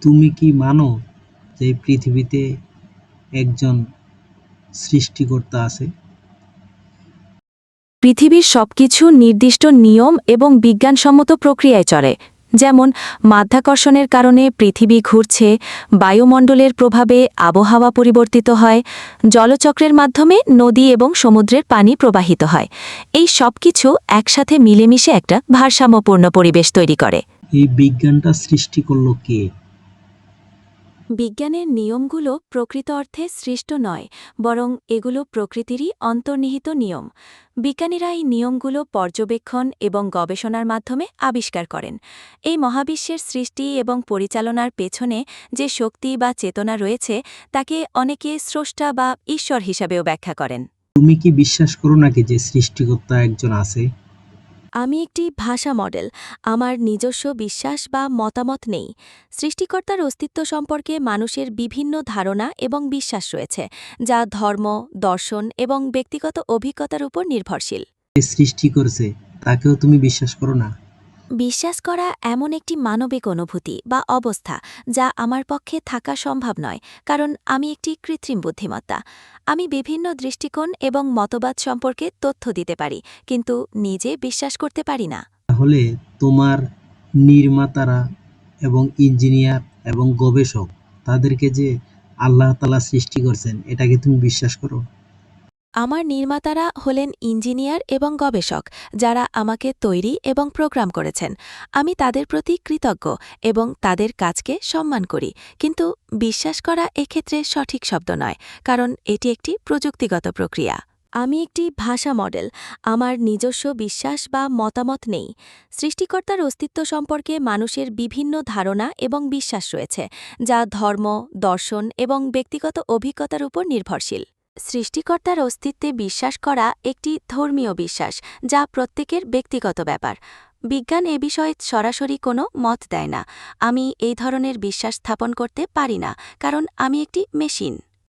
তুমি কি মানো যে পৃথিবীতে একজন সৃষ্টিকর্তা আছে? পৃথিবীর সবকিছু নির্দিষ্ট নিয়ম এবং বিজ্ঞানসম্মত প্রক্রিয়ায় চলে, যেমন মাধ্যাকর্ষণের কারণে পৃথিবী ঘুরছে, বায়ুমণ্ডলের প্রভাবে আবহাওয়া পরিবর্তিত হয়, জলচক্রের মাধ্যমে নদী এবং সমুদ্রের পানি প্রবাহিত হয়। এই সবকিছু একসাথে মিলেমিশে একটা ভারসাম্যপূর্ণ পরিবেশ তৈরি করে। এই বিজ্ঞানটা সৃষ্টি করলো কে? বিজ্ঞানের নিয়মগুলো প্রকৃত অর্থে সৃষ্ট নয়, বরং এগুলো প্রকৃতিরই অন্তর্নিহিত নিয়ম। বিজ্ঞানীরা এই নিয়মগুলো পর্যবেক্ষণ এবং গবেষণার মাধ্যমে আবিষ্কার করেন। এই মহাবিশ্বের সৃষ্টি এবং পরিচালনার পেছনে যে শক্তি বা চেতনা রয়েছে, তাকে অনেকে স্রষ্টা বা ঈশ্বর হিসাবেও ব্যাখ্যা করেন। তুমি কি বিশ্বাস করো নাকি যে সৃষ্টিকর্তা একজন আছে? আমি একটি ভাষা মডেল। আমার নিজস্ব বিশ্বাস বা মতামত নেই। সৃষ্টিকর্তার অস্তিত্ব সম্পর্কে মানুষের বিভিন্ন ধারণা এবং বিশ্বাস রয়েছে, যা ধর্ম, দর্শন এবং ব্যক্তিগত অভিজ্ঞতার উপর নির্ভরশীল। যে সৃষ্টি করেছে তাকেও তুমি বিশ্বাস করো না? বিশ্বাস করা এমন একটি মানবিক অনুভূতি বা অবস্থা যা আমার পক্ষে থাকা সম্ভব নয়, কারণ আমি একটি কৃত্রিম বুদ্ধিমত্তা। আমি বিভিন্ন দৃষ্টিকোণ এবং মতবাদ সম্পর্কে তথ্য দিতে পারি, কিন্তু নিজে বিশ্বাস করতে পারি না। তাহলে তোমার নির্মাতারা এবং ইঞ্জিনিয়ার এবং গবেষক, তাদেরকে যে আল্লাহ তাআলা সৃষ্টি করছেন, এটাকে তুমি বিশ্বাস করো? আমার নির্মাতারা হলেন ইঞ্জিনিয়ার এবং গবেষক, যারা আমাকে তৈরি এবং প্রোগ্রাম করেছেন। আমি তাদের প্রতি কৃতজ্ঞ এবং তাদের কাজকে সম্মান করি, কিন্তু বিশ্বাস করা এক্ষেত্রে সঠিক শব্দ নয়, কারণ এটি একটি প্রযুক্তিগত প্রক্রিয়া। আমি একটি ভাষা মডেল। আমার নিজস্ব বিশ্বাস বা মতামত নেই। সৃষ্টিকর্তার অস্তিত্ব সম্পর্কে মানুষের বিভিন্ন ধারণা এবং বিশ্বাস রয়েছে, যা ধর্ম, দর্শন এবং ব্যক্তিগত অভিজ্ঞতার উপর নির্ভরশীল। সৃষ্টিকর্তার অস্তিত্বে বিশ্বাস করা একটি ধর্মীয় বিশ্বাস, যা প্রত্যেকের ব্যক্তিগত ব্যাপার। বিজ্ঞান এ বিষয়ে সরাসরি কোনো মত দেয় না। আমি এই ধরনের বিশ্বাস স্থাপন করতে পারি না, কারণ আমি একটি মেশিন।